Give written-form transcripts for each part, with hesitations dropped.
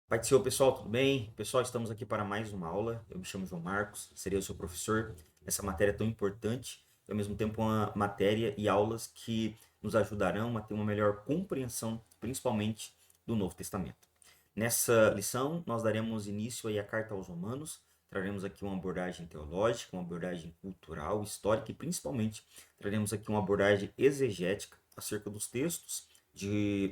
Pai do Senhor, pessoal, tudo bem? Pessoal, estamos aqui para mais uma aula. Eu me chamo João Marcos, serei o seu professor nessa matéria tão importante e, ao mesmo tempo, uma matéria e aulas que nos ajudarão a ter uma melhor compreensão, principalmente do Novo Testamento. Nessa lição, nós daremos início aí à Carta aos Romanos, traremos aqui uma abordagem teológica, uma abordagem cultural, histórica e, principalmente, traremos aqui uma abordagem exegética acerca dos textos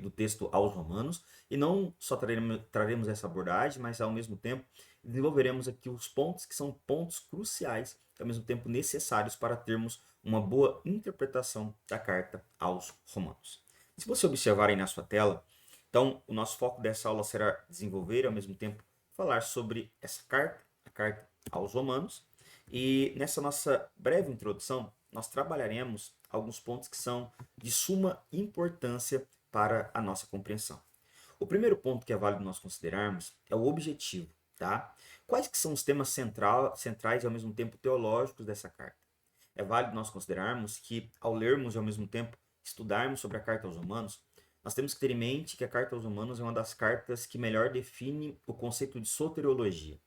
do texto aos Romanos, e não só traremos essa abordagem, mas ao mesmo tempo desenvolveremos aqui os pontos que são pontos cruciais, e ao mesmo tempo necessários para termos uma boa interpretação da carta aos Romanos. Se você observar aí na sua tela, então o nosso foco dessa aula será desenvolver e ao mesmo tempo falar sobre essa carta, a carta aos Romanos, e nessa nossa breve introdução nós trabalharemos alguns pontos que são de suma importância para a nossa compreensão. O primeiro ponto que é válido nós considerarmos é o objetivo, tá? Quais que são os temas centrais e ao mesmo tempo teológicos dessa carta? É válido nós considerarmos que, ao lermos e ao mesmo tempo estudarmos sobre a carta aos Romanos, nós temos que ter em mente que a carta aos Romanos é uma das cartas que melhor define o conceito de soteriologia.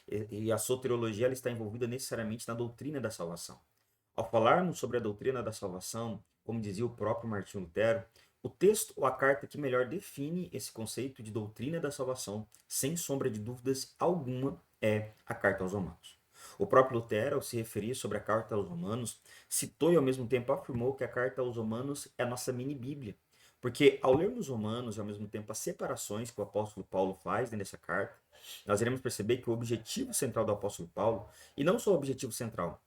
E a soteriologia ela está envolvida necessariamente na doutrina da salvação. Ao falarmos sobre a doutrina da salvação, como dizia o próprio Martinho Lutero, o texto ou a carta que melhor define esse conceito de doutrina da salvação, sem sombra de dúvidas alguma, é a carta aos Romanos. O próprio Lutero, ao se referir sobre a carta aos Romanos, citou e ao mesmo tempo afirmou que a carta aos Romanos é a nossa mini-bíblia. Porque ao lermos Romanos e ao mesmo tempo as separações que o apóstolo Paulo faz nessa carta, nós iremos perceber que o objetivo central do apóstolo Paulo, e não só o objetivo central,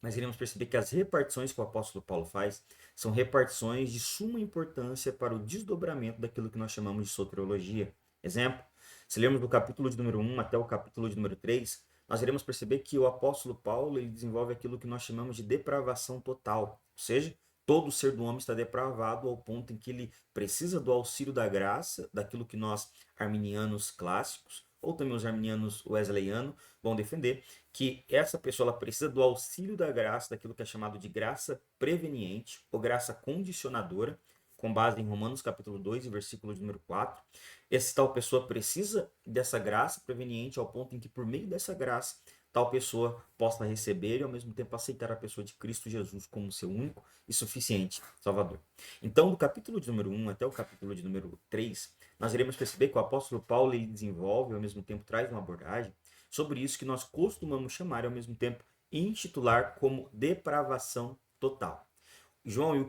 mas iremos perceber que as repartições que o apóstolo Paulo faz são repartições de suma importância para o desdobramento daquilo que nós chamamos de soteriologia. Exemplo, se lermos do capítulo de número 1 até o capítulo de número 3, nós iremos perceber que o apóstolo Paulo ele desenvolve aquilo que nós chamamos de depravação total, ou seja, todo o ser do homem está depravado ao ponto em que ele precisa do auxílio da graça, daquilo que nós, arminianos clássicos, ou também os arminianos wesleyanos, vão defender, que essa pessoa ela precisa do auxílio da graça, daquilo que é chamado de graça preveniente ou graça condicionadora, com base em Romanos capítulo 2 e versículo de número 4. Essa tal pessoa precisa dessa graça preveniente ao ponto em que, por meio dessa graça, tal pessoa possa receber e ao mesmo tempo aceitar a pessoa de Cristo Jesus como seu único e suficiente Salvador. Então, do capítulo de número 1 até o capítulo de número 3, nós iremos perceber que o apóstolo Paulo ele desenvolve e ao mesmo tempo traz uma abordagem sobre isso que nós costumamos chamar e ao mesmo tempo intitular como depravação total. João, e o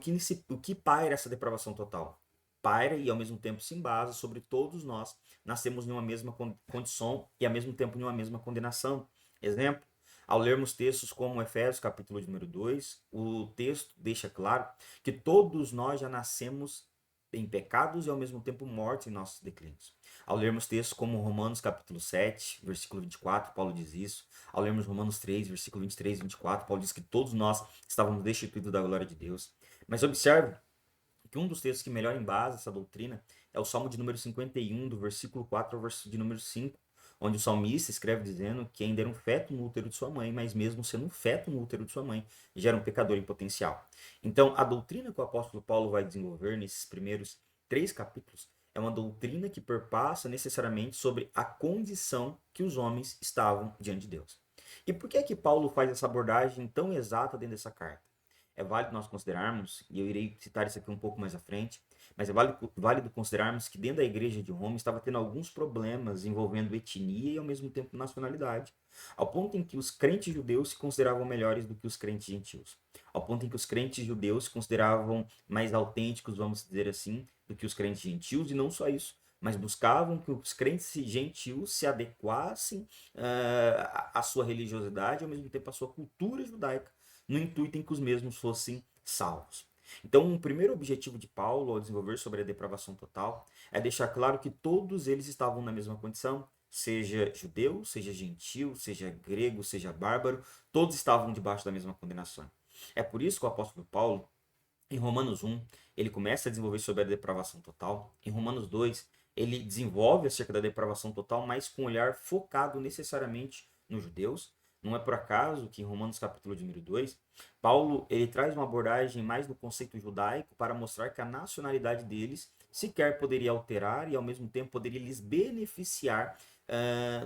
que paira essa depravação total? Paira e ao mesmo tempo se embasa sobre todos nós nascemos em uma mesma condição e ao mesmo tempo em uma mesma condenação. Exemplo, ao lermos textos como Efésios capítulo de número 2, o texto deixa claro que todos nós já nascemos em pecados e ao mesmo tempo mortos em nossos declínios. Ao lermos textos como Romanos capítulo 7, versículo 24, Paulo diz isso. Ao lermos Romanos 3, versículo 23 e 24, Paulo diz que todos nós estávamos destituídos da glória de Deus. Mas observe que um dos textos que melhor embasa essa doutrina é o Salmo de número 51, do versículo 4 ao versículo de número 5, onde o salmista escreve dizendo que ainda era um feto no útero de sua mãe, mas mesmo sendo um feto no útero de sua mãe, já era um pecador em potencial. Então, a doutrina que o apóstolo Paulo vai desenvolver nesses primeiros 3 capítulos é uma doutrina que perpassa necessariamente sobre a condição que os homens estavam diante de Deus. E por que é que Paulo faz essa abordagem tão exata dentro dessa carta? É válido nós considerarmos, e eu irei citar isso aqui um pouco mais à frente, mas é válido considerarmos que dentro da igreja de Roma estava tendo alguns problemas envolvendo etnia e ao mesmo tempo nacionalidade, ao ponto em que os crentes judeus se consideravam melhores do que os crentes gentios, ao ponto em que os crentes judeus se consideravam mais autênticos, vamos dizer assim, do que os crentes gentios, e não só isso, mas buscavam que os crentes gentios se adequassem à sua religiosidade e ao mesmo tempo à sua cultura judaica, no intuito em que os mesmos fossem salvos. Então, o primeiro objetivo de Paulo ao desenvolver sobre a depravação total é deixar claro que todos eles estavam na mesma condição, seja judeu, seja gentil, seja grego, seja bárbaro, todos estavam debaixo da mesma condenação. É por isso que o apóstolo Paulo, em Romanos 1, ele começa a desenvolver sobre a depravação total. Em Romanos 2, ele desenvolve acerca da depravação total, mas com um olhar focado necessariamente nos judeus. Não é por acaso que em Romanos capítulo de número 2, Paulo ele traz uma abordagem mais no conceito judaico para mostrar que a nacionalidade deles sequer poderia alterar e ao mesmo tempo poderia lhes beneficiar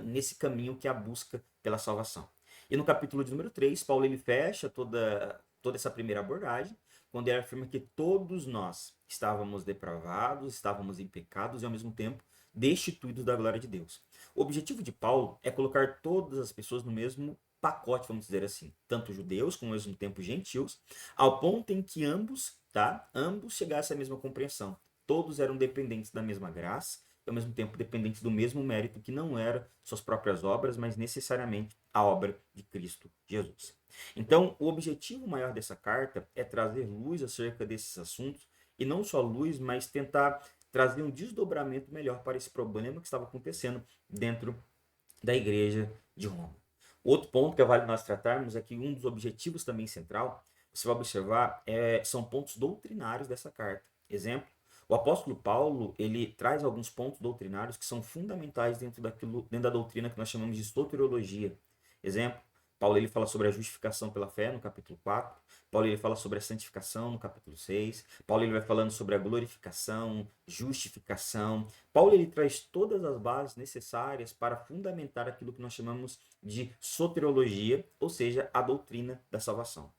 nesse caminho que é a busca pela salvação. E no capítulo de número 3, Paulo ele fecha toda essa primeira abordagem, quando ele afirma que todos nós estávamos depravados, estávamos em pecados e ao mesmo tempo destituídos da glória de Deus. O objetivo de Paulo é colocar todas as pessoas no mesmo pacote, vamos dizer assim, tanto judeus como ao mesmo tempo gentios, ao ponto em que ambos chegassem à mesma compreensão. Todos eram dependentes da mesma graça e ao mesmo tempo dependentes do mesmo mérito, que não era suas próprias obras, mas necessariamente a obra de Cristo Jesus. Então, o objetivo maior dessa carta é trazer luz acerca desses assuntos, e não só luz, mas tentar trazer um desdobramento melhor para esse problema que estava acontecendo dentro da igreja de Roma. Outro ponto que vale nós tratarmos é que um dos objetivos também central, você vai observar, são pontos doutrinários dessa carta. Exemplo, o apóstolo Paulo, ele traz alguns pontos doutrinários que são fundamentais dentro da doutrina que nós chamamos de soteriologia. Exemplo, Paulo ele fala sobre a justificação pela fé no capítulo 4, Paulo ele fala sobre a santificação no capítulo 6, Paulo ele vai falando sobre a glorificação, justificação. Paulo ele traz todas as bases necessárias para fundamentar aquilo que nós chamamos de soteriologia, ou seja, a doutrina da salvação.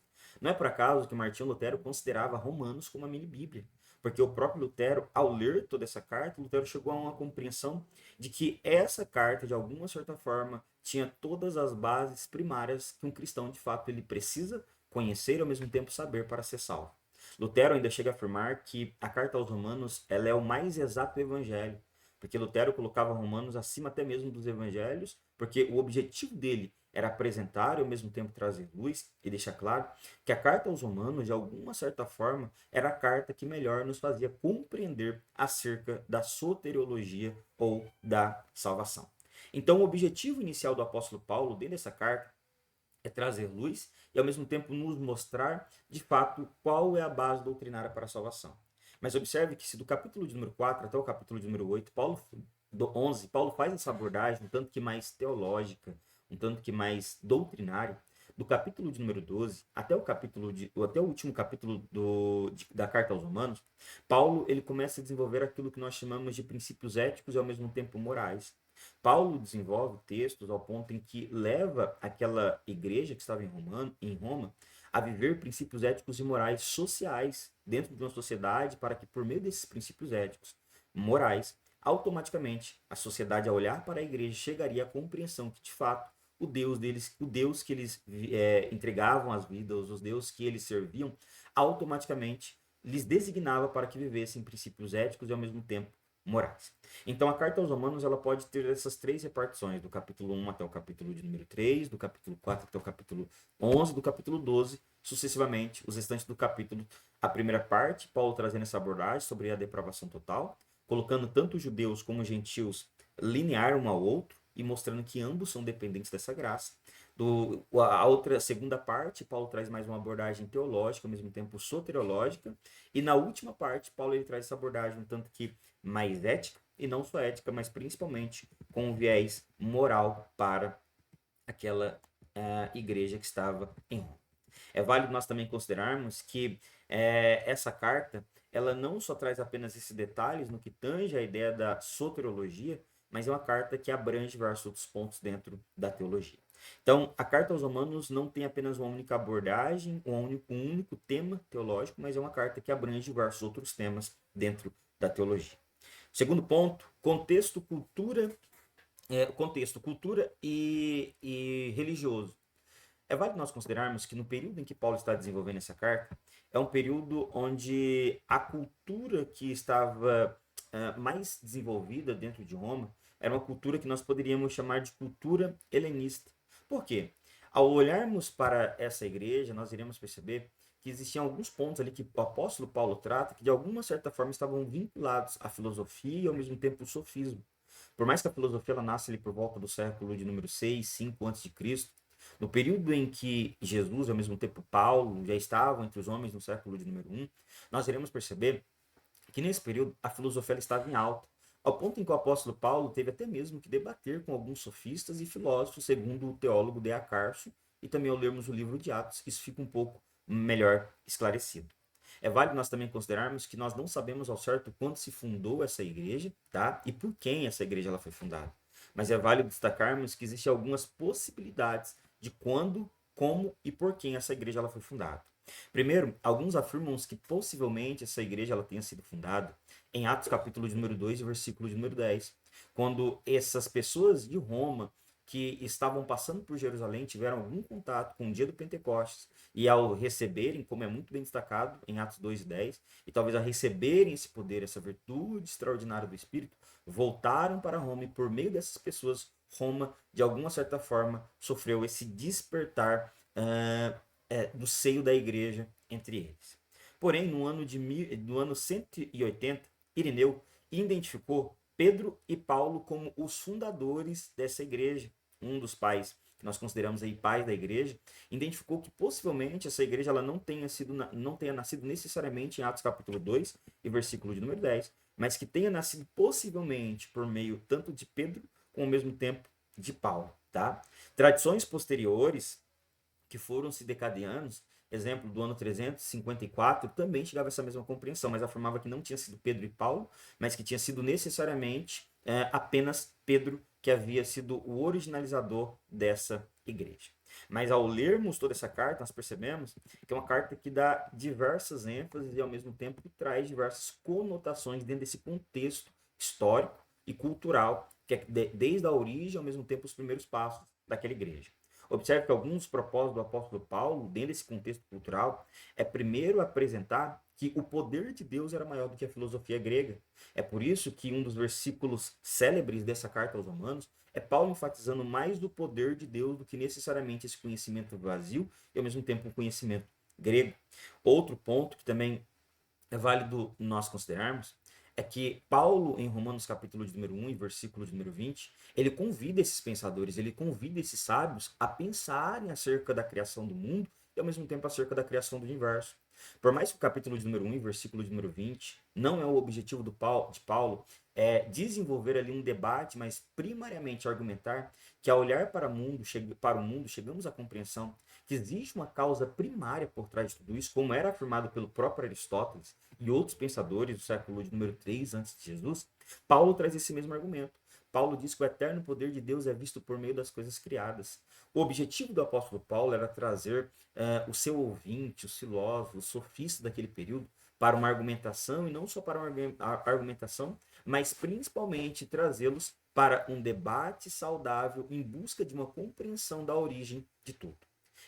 Não é por acaso que Martinho Lutero considerava Romanos como a mini-bíblia, porque o próprio Lutero, ao ler toda essa carta, Lutero chegou a uma compreensão de que essa carta, de alguma certa forma, tinha todas as bases primárias que um cristão, de fato, ele precisa conhecer e ao mesmo tempo saber para ser salvo. Lutero ainda chega a afirmar que a carta aos Romanos ela é o mais exato evangelho, porque Lutero colocava Romanos acima até mesmo dos evangelhos, porque o objetivo dele era apresentar e ao mesmo tempo trazer luz e deixar claro que a carta aos Romanos, de alguma certa forma, era a carta que melhor nos fazia compreender acerca da soteriologia ou da salvação. Então, o objetivo inicial do apóstolo Paulo dentro dessa carta é trazer luz e ao mesmo tempo nos mostrar de fato qual é a base doutrinária para a salvação. Mas observe que se do capítulo de número 4 até o capítulo de número 8, do 11, Paulo faz essa abordagem um tanto que mais teológica, um tanto que mais doutrinária. Do capítulo de número 12 até o último capítulo da carta aos Romanos, Paulo ele começa a desenvolver aquilo que nós chamamos de princípios éticos e ao mesmo tempo morais. Paulo desenvolve textos ao ponto em que leva aquela igreja que estava em Roma a viver princípios éticos e morais sociais dentro de uma sociedade, para que por meio desses princípios éticos morais, automaticamente a sociedade, ao olhar para a igreja, chegaria à compreensão que de fato o Deus que eles entregavam as vidas, os deuses que eles serviam, automaticamente lhes designava para que vivessem princípios éticos e ao mesmo tempo morais. Então a carta aos Romanos ela pode ter essas três repartições, do capítulo 1 até o capítulo de número 3, do capítulo 4 até o capítulo 11, do capítulo 12, sucessivamente, os restantes do capítulo. A primeira parte, Paulo trazendo essa abordagem sobre a depravação total, colocando tanto judeus como gentios linear um ao outro e mostrando que ambos são dependentes dessa graça. A outra segunda parte, Paulo traz mais uma abordagem teológica, ao mesmo tempo soteriológica, e na última parte, Paulo ele traz essa abordagem um tanto que mais ética, e não só ética, mas principalmente com um viés moral para aquela igreja que estava em Roma. É válido nós também considerarmos que essa carta ela não só traz apenas esses detalhes no que tange a ideia da soteriologia, mas é uma carta que abrange vários outros pontos dentro da teologia. Então, a carta aos Romanos não tem apenas uma única abordagem, um único tema teológico, mas é uma carta que abrange vários outros temas dentro da teologia. Segundo ponto, contexto, cultura e religioso. É válido nós considerarmos que no período em que Paulo está desenvolvendo essa carta, é um período onde a cultura que estava mais desenvolvida dentro de Roma era uma cultura que nós poderíamos chamar de cultura helenista. Por quê? Ao olharmos para essa igreja, nós iremos perceber que existiam alguns pontos ali que o apóstolo Paulo trata que de alguma certa forma estavam vinculados à filosofia e ao mesmo tempo ao sofismo. Por mais que a filosofia ela nasce ali por volta do século de número 6, 5 a.C., no período em que Jesus, ao mesmo tempo Paulo, já estavam entre os homens no século de número 1, nós iremos perceber que nesse período a filosofia ela estava em alta, ao ponto em que o apóstolo Paulo teve até mesmo que debater com alguns sofistas e filósofos, segundo o teólogo Deacarcio, e também ao lermos o livro de Atos, isso fica um pouco melhor esclarecido. É válido nós também considerarmos que nós não sabemos ao certo quando se fundou essa igreja, tá? E por quem essa igreja ela foi fundada. Mas é válido destacarmos que existem algumas possibilidades de quando, como e por quem essa igreja ela foi fundada. Primeiro, alguns afirmam que possivelmente essa igreja ela tenha sido fundada em Atos capítulo de número 2 e versículo de número 10, quando essas pessoas de Roma que estavam passando por Jerusalém tiveram algum contato com o dia do Pentecostes e ao receberem, como é muito bem destacado em Atos 2 e 10, e talvez ao receberem esse poder, essa virtude extraordinária do Espírito, voltaram para Roma e por meio dessas pessoas, Roma, de alguma certa forma, sofreu esse despertar do seio da igreja entre eles. Porém, no ano 180, Irineu identificou Pedro e Paulo como os fundadores dessa igreja. Um dos pais, que nós consideramos aí pais da igreja, identificou que possivelmente essa igreja ela não tenha nascido necessariamente em Atos capítulo 2 e versículo de número 10, mas que tenha nascido possivelmente por meio tanto de Pedro como ao mesmo tempo de Paulo. Tá? Tradições posteriores que foram se decadeando, exemplo do ano 354, também chegava a essa mesma compreensão, mas afirmava que não tinha sido Pedro e Paulo, mas que tinha sido necessariamente apenas Pedro que havia sido o originalizador dessa igreja. Mas ao lermos toda essa carta, nós percebemos que é uma carta que dá diversas ênfases e ao mesmo tempo que traz diversas conotações dentro desse contexto histórico e cultural, que é desde a origem ao mesmo tempo os primeiros passos daquela igreja. Observe que alguns propósitos do apóstolo Paulo, dentro desse contexto cultural, é primeiro apresentar que o poder de Deus era maior do que a filosofia grega. É por isso que um dos versículos célebres dessa carta aos Romanos é Paulo enfatizando mais do poder de Deus do que necessariamente esse conhecimento vazio e ao mesmo tempo um conhecimento grego. Outro ponto que também é válido nós considerarmos é que Paulo, em Romanos capítulo de número 1 e versículo de número 20, ele convida esses pensadores, ele convida esses sábios a pensarem acerca da criação do mundo e ao mesmo tempo acerca da criação do universo. Por mais que o capítulo de número 1 e versículo de número 20 não é o objetivo de Paulo desenvolver ali um debate, mas primariamente argumentar que ao olhar para o mundo chegamos à compreensão que existe uma causa primária por trás de tudo isso, como era afirmado pelo próprio Aristóteles e outros pensadores do século de número 3 antes de Jesus, Paulo traz esse mesmo argumento. Paulo diz que o eterno poder de Deus é visto por meio das coisas criadas. O objetivo do apóstolo Paulo era trazer o seu ouvinte, os filósofos, os sofistas daquele período, para uma argumentação, e não só para uma argumentação, mas principalmente trazê-los para um debate saudável em busca de uma compreensão da origem de tudo.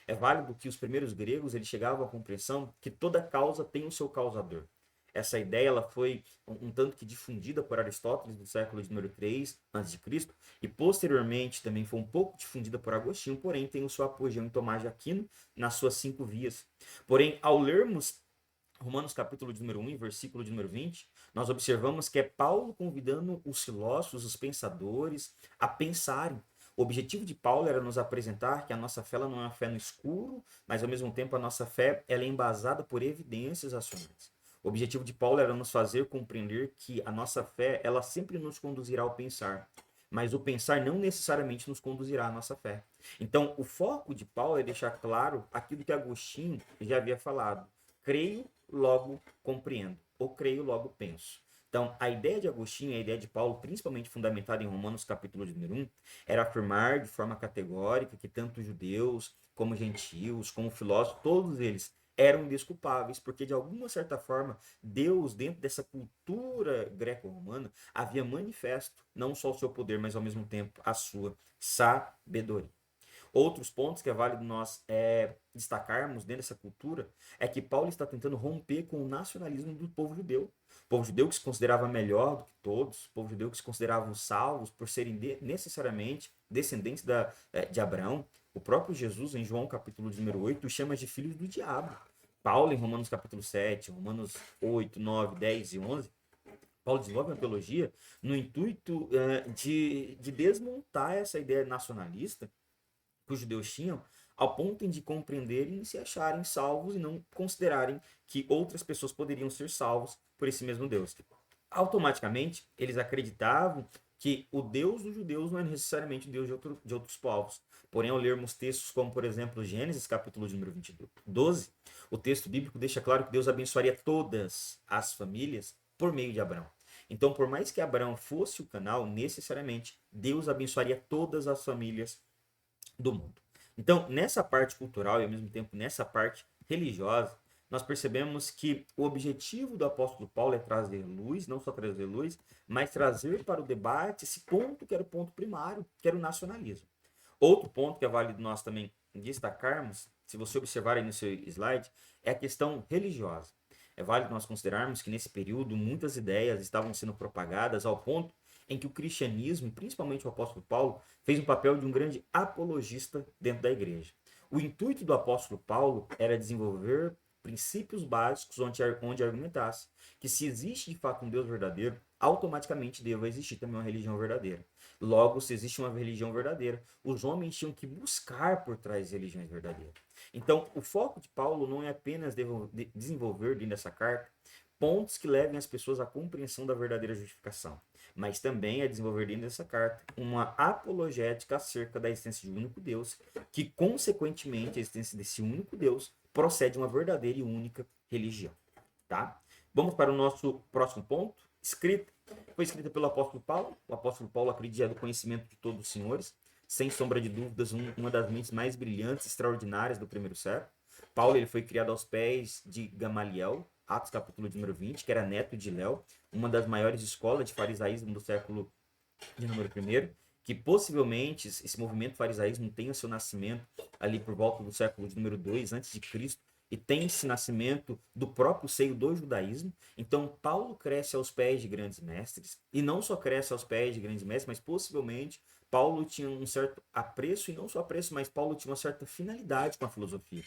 É válido que os primeiros gregos eles chegavam à compreensão que toda causa tem o seu causador. Essa ideia ela foi um tanto que difundida por Aristóteles no século de número 3 a.C. e posteriormente também foi um pouco difundida por Agostinho, porém tem o seu apogeu em Tomás de Aquino nas suas 5 vias. Porém, ao lermos Romanos capítulo de número 1 e versículo de número 20, nós observamos que é Paulo convidando os filósofos, os pensadores, a pensarem. O objetivo de Paulo era nos apresentar que a nossa fé ela não é uma fé no escuro, mas ao mesmo tempo a nossa fé ela é embasada por evidências racionais. O objetivo de Paulo era nos fazer compreender que a nossa fé ela sempre nos conduzirá ao pensar, mas o pensar não necessariamente nos conduzirá à nossa fé. Então, o foco de Paulo é deixar claro aquilo que Agostinho já havia falado. Creio, logo compreendo. Ou creio, logo penso. Então, a ideia de Agostinho e a ideia de Paulo, principalmente fundamentada em Romanos capítulo de número 1, era afirmar de forma categórica que tanto judeus, como gentios, como filósofos, todos eles eram indesculpáveis, porque de alguma certa forma, Deus, dentro dessa cultura greco-romana, havia manifesto não só o seu poder, mas ao mesmo tempo a sua sabedoria. Outros pontos que é válido nós destacarmos dentro dessa cultura é que Paulo está tentando romper com o nacionalismo do povo judeu. O povo judeu que se considerava melhor do que todos, o povo judeu que se considerava os salvos por serem necessariamente descendentes de Abraão. O próprio Jesus, em João capítulo de número 8, os chama de filhos do diabo. Paulo, em Romanos capítulo 7, Romanos 8, 9, 10 e 11, Paulo desenvolve uma teologia no intuito de desmontar essa ideia nacionalista que os judeus tinham, ao ponto de compreenderem e se acharem salvos e não considerarem que outras pessoas poderiam ser salvos por esse mesmo Deus. Automaticamente, eles acreditavam que o Deus dos judeus não é necessariamente o Deus de outros povos. Porém, ao lermos textos como, por exemplo, Gênesis, capítulo de número 12, o texto bíblico deixa claro que Deus abençoaria todas as famílias por meio de Abraão. Então, por mais que Abraão fosse o canal, necessariamente Deus abençoaria todas as famílias do mundo. Então, nessa parte cultural e ao mesmo tempo nessa parte religiosa, nós percebemos que o objetivo do apóstolo Paulo é trazer luz, não só trazer luz, mas trazer para o debate esse ponto que era o ponto primário, que era o nacionalismo. Outro ponto que é válido nós também destacarmos, se você observar aí no seu slide, é a questão religiosa. É válido nós considerarmos que nesse período muitas ideias estavam sendo propagadas ao ponto em que o cristianismo, principalmente o apóstolo Paulo, fez um papel de um grande apologista dentro da igreja. O intuito do apóstolo Paulo era desenvolver princípios básicos onde argumentasse que se existe de fato um Deus verdadeiro, automaticamente deva existir também uma religião verdadeira. Logo, se existe uma religião verdadeira, os homens tinham que buscar por trás de religiões verdadeiras. Então, o foco de Paulo não é apenas desenvolver dentro dessa carta pontos que levem as pessoas à compreensão da verdadeira justificação, mas também é desenvolver dentro dessa carta uma apologética acerca da existência de um único Deus, que, consequentemente, a existência desse único Deus procede de uma verdadeira e única religião. Tá? Vamos para o nosso próximo ponto. Foi escrita pelo apóstolo Paulo. O apóstolo Paulo acredita do conhecimento de todos os senhores, sem sombra de dúvidas, uma das mentes mais brilhantes e extraordinárias do primeiro século. Paulo ele foi criado aos pés de Gamaliel, Atos capítulo de número 20, que era neto de Léo, uma das maiores escolas de farisaísmo do século de número 1, que possivelmente esse movimento farisaísmo tenha seu nascimento ali por volta do século de número 2 antes de Cristo, e tem esse nascimento do próprio seio do judaísmo. Então, Paulo cresce aos pés de grandes mestres, e não só cresce aos pés de grandes mestres, mas possivelmente Paulo tinha um certo apreço, e não só apreço, mas Paulo tinha uma certa finalidade com a filosofia.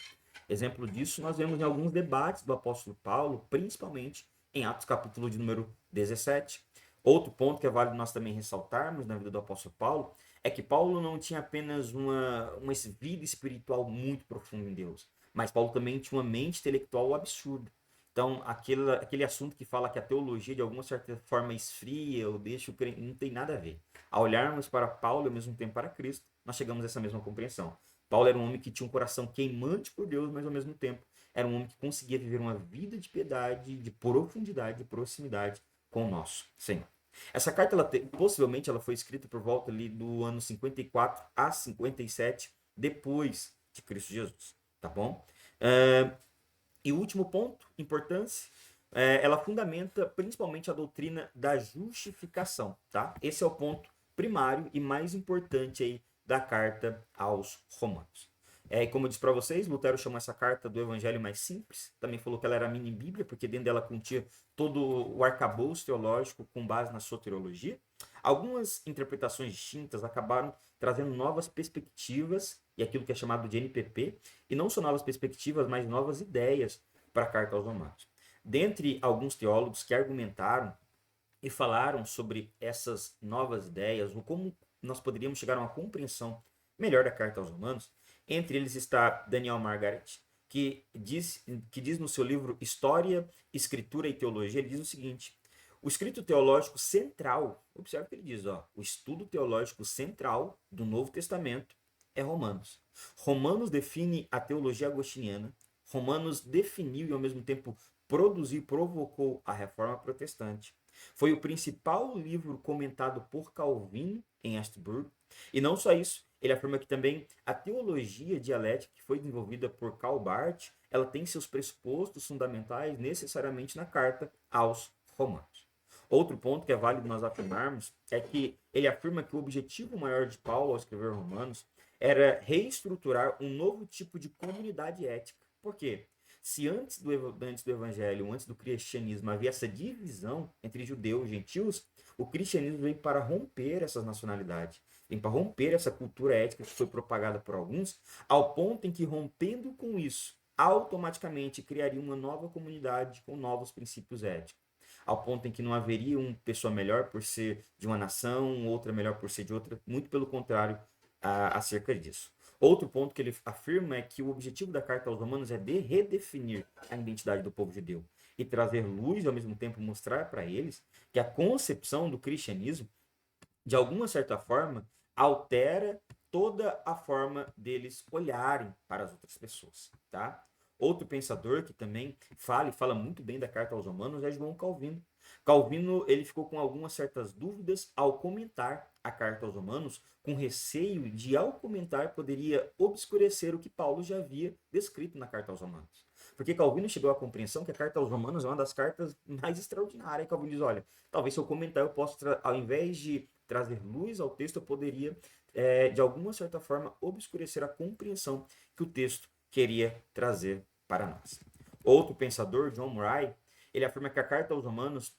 Exemplo disso nós vemos em alguns debates do apóstolo Paulo, principalmente em Atos capítulo de número 17. Outro ponto que é válido nós também ressaltarmos na vida do apóstolo Paulo é que Paulo não tinha apenas uma vida espiritual muito profunda em Deus, mas Paulo também tinha uma mente intelectual absurda. Então, aquele assunto que fala que a teologia de alguma certa forma esfria ou deixa o crente, não tem nada a ver. Ao olharmos para Paulo e ao mesmo tempo para Cristo, nós chegamos a essa mesma compreensão. Paulo era um homem que tinha um coração queimante por Deus, mas ao mesmo tempo era um homem que conseguia viver uma vida de piedade, de profundidade, de proximidade com o nosso Senhor. Essa carta, possivelmente, ela foi escrita por volta ali do ano 54 a 57 depois de Cristo Jesus, tá bom? E o último ponto, importância, ela fundamenta principalmente a doutrina da justificação, tá? Esse é o ponto primário e mais importante aí da carta aos Romanos. Como eu disse para vocês, Lutero chamou essa carta do evangelho mais simples, também falou que ela era a mini bíblia, porque dentro dela continha todo o arcabouço teológico com base na soteriologia. Algumas interpretações distintas acabaram trazendo novas perspectivas, e aquilo que é chamado de NPP, e não só novas perspectivas, mas novas ideias para a carta aos Romanos. Dentre alguns teólogos que argumentaram e falaram sobre essas novas ideias, ou como nós poderíamos chegar a uma compreensão melhor da carta aos Romanos, entre eles está Daniel Margaret, que diz no seu livro História, Escritura e Teologia, ele diz o seguinte: o escrito teológico central, observe o que ele diz, o estudo teológico central do Novo Testamento é Romanos. Romanos define a teologia agostiniana, Romanos definiu e ao mesmo tempo produziu, provocou a reforma protestante. Foi o principal livro comentado por Calvino em Augsburgo. E não só isso, ele afirma que também a teologia dialética que foi desenvolvida por Karl Barth, ela tem seus pressupostos fundamentais necessariamente na carta aos Romanos. Outro ponto que é válido nós afirmarmos é que ele afirma que o objetivo maior de Paulo ao escrever Romanos era reestruturar um novo tipo de comunidade ética. Por quê? Se antes do evangelho, antes do cristianismo, havia essa divisão entre judeus e gentios, o cristianismo veio para romper essas nacionalidades, veio para romper essa cultura ética que foi propagada por alguns, ao ponto em que, rompendo com isso, automaticamente criaria uma nova comunidade com novos princípios éticos. Ao ponto em que não haveria uma pessoa melhor por ser de uma nação, outra melhor por ser de outra, muito pelo contrário acerca disso. Outro ponto que ele afirma é que o objetivo da carta aos Romanos é de redefinir a identidade do povo judeu e trazer luz e ao mesmo tempo mostrar para eles que a concepção do cristianismo de alguma certa forma, altera toda a forma deles olharem para as outras pessoas, tá? Outro pensador que também fala muito bem da carta aos Romanos é João Calvino. Calvino, ele ficou com algumas certas dúvidas ao comentar a carta aos Romanos, com receio de, ao comentar, poderia obscurecer o que Paulo já havia descrito na carta aos Romanos. Porque Calvino chegou à compreensão que a carta aos Romanos é uma das cartas mais extraordinárias. E Calvino diz, olha, talvez se eu comentar eu possa, ao invés de trazer luz ao texto, eu poderia, de alguma certa forma, obscurecer a compreensão que o texto queria trazer para nós. Outro pensador, John Murray, ele afirma que a carta aos Romanos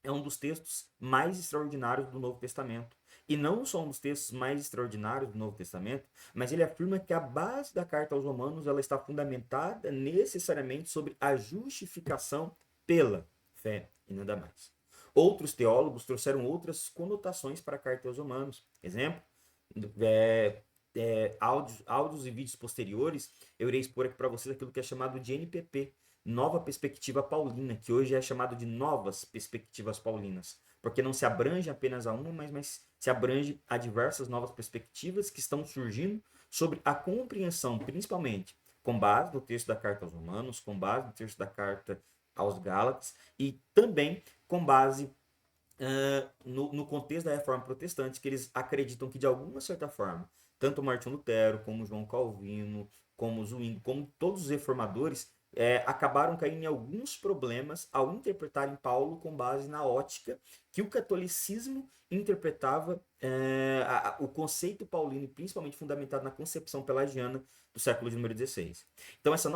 é um dos textos mais extraordinários do Novo Testamento. E não só um dos textos mais extraordinários do Novo Testamento, mas ele afirma que a base da carta aos Romanos ela está fundamentada necessariamente sobre a justificação pela fé e nada mais. Outros teólogos trouxeram outras conotações para a carta aos Romanos. Exemplo, áudios e vídeos posteriores, eu irei expor aqui para vocês aquilo que é chamado de NPP, Nova Perspectiva Paulina, que hoje é chamado de Novas Perspectivas Paulinas, porque não se abrange apenas a uma, mas se abrange a diversas novas perspectivas que estão surgindo sobre a compreensão, principalmente com base no texto da Carta aos Romanos, com base no texto da Carta aos Gálatas e também com base no contexto da Reforma Protestante, que eles acreditam que, de alguma certa forma, tanto Martinho Lutero, como João Calvino, como Zwingli, como todos os reformadores, acabaram caindo em alguns problemas ao interpretarem Paulo com base na ótica que o catolicismo interpretava o conceito paulino, principalmente fundamentado na concepção pelagiana do século de número 16. Então, essas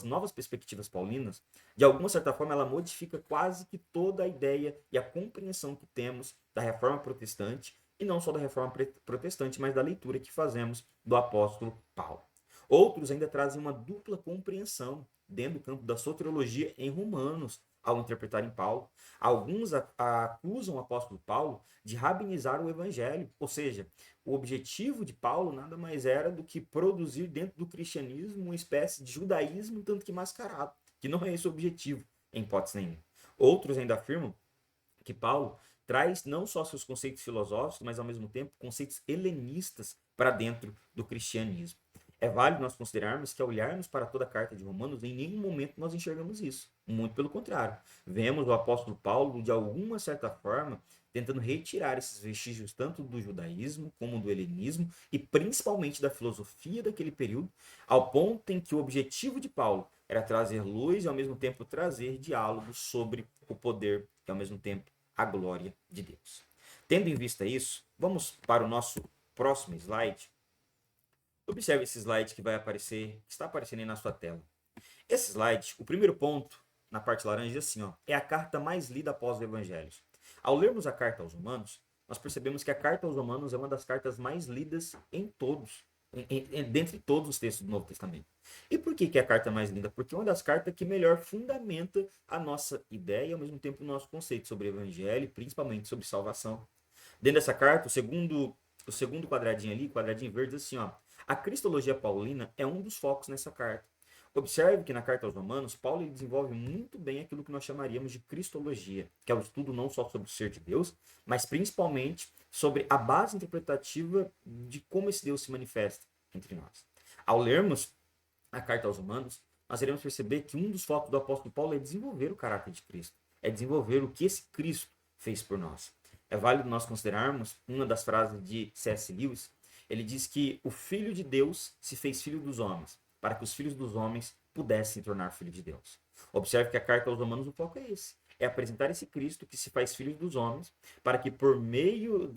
novas perspectivas paulinas, de alguma certa forma, ela modifica quase que toda a ideia e a compreensão que temos da Reforma Protestante, e não só da Reforma Protestante, mas da leitura que fazemos do apóstolo Paulo. Outros ainda trazem uma dupla compreensão dentro do campo da soteriologia em Romanos, ao interpretarem Paulo. Alguns acusam o apóstolo Paulo de rabinizar o evangelho, ou seja, o objetivo de Paulo nada mais era do que produzir dentro do cristianismo uma espécie de judaísmo tanto que mascarado, que não é esse o objetivo, em hipótese nenhuma. Outros ainda afirmam que Paulo traz não só seus conceitos filosóficos, mas ao mesmo tempo conceitos helenistas para dentro do cristianismo. É válido nós considerarmos que ao olharmos para toda a carta de Romanos, em nenhum momento nós enxergamos isso. Muito pelo contrário. Vemos o apóstolo Paulo, de alguma certa forma, tentando retirar esses vestígios tanto do judaísmo como do helenismo e principalmente da filosofia daquele período, ao ponto em que o objetivo de Paulo era trazer luz e ao mesmo tempo trazer diálogo sobre o poder e ao mesmo tempo a glória de Deus. Tendo em vista isso, vamos para o nosso próximo slide. Observe esse slide que vai aparecer, que está aparecendo aí na sua tela. Esse slide, o primeiro ponto, na parte laranja, diz assim, ó, é a carta mais lida após os evangelhos. Ao lermos a carta aos Romanos, nós percebemos que a carta aos Romanos é uma das cartas mais lidas em todos, dentre todos os textos do Novo Testamento. E por que é a carta mais linda? Porque é uma das cartas que melhor fundamenta a nossa ideia e ao mesmo tempo o nosso conceito sobre o evangelho, principalmente sobre salvação. Dentro dessa carta, o segundo quadradinho ali, quadradinho verde, diz assim, ó, a cristologia paulina é um dos focos nessa carta. Observe que na carta aos Romanos, Paulo ele desenvolve muito bem aquilo que nós chamaríamos de cristologia, que é o estudo não só sobre o ser de Deus, mas principalmente sobre a base interpretativa de como esse Deus se manifesta entre nós. Ao lermos a carta aos Romanos, nós iremos perceber que um dos focos do apóstolo Paulo é desenvolver o caráter de Cristo, é desenvolver o que esse Cristo fez por nós. É válido nós considerarmos uma das frases de C.S. Lewis. Ele diz que o Filho de Deus se fez filho dos homens, para que os filhos dos homens pudessem se tornar filho de Deus. Observe que a carta aos Romanos, o foco é esse. É apresentar esse Cristo que se faz filho dos homens, para que por meio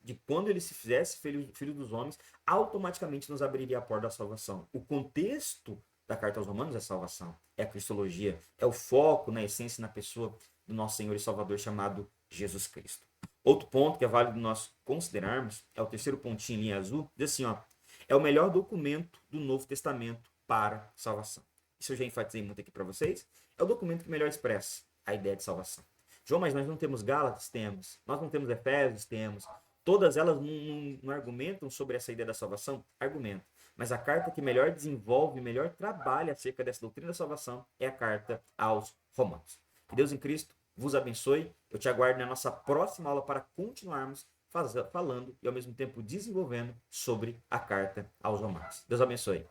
de quando ele se fizesse filho dos homens, automaticamente nos abriria a porta da salvação. O contexto da carta aos Romanos é salvação, é a cristologia, é o foco na essência na pessoa do nosso Senhor e Salvador chamado Jesus Cristo. Outro ponto que é válido nós considerarmos é o terceiro pontinho em linha azul, diz assim, ó, é o melhor documento do Novo Testamento para salvação. Isso eu já enfatizei muito aqui para vocês. É o documento que melhor expressa a ideia de salvação. João, mas nós não temos Gálatas? Temos. Nós não temos Efésios? Temos. Todas elas não argumentam sobre essa ideia da salvação? Argumentam. Mas a carta que melhor desenvolve, melhor trabalha acerca dessa doutrina da salvação é a carta aos Romanos. Que Deus em Cristo vos abençoe. Eu te aguardo na nossa próxima aula para continuarmos falando e ao mesmo tempo desenvolvendo sobre a carta aos Romanos. Deus abençoe.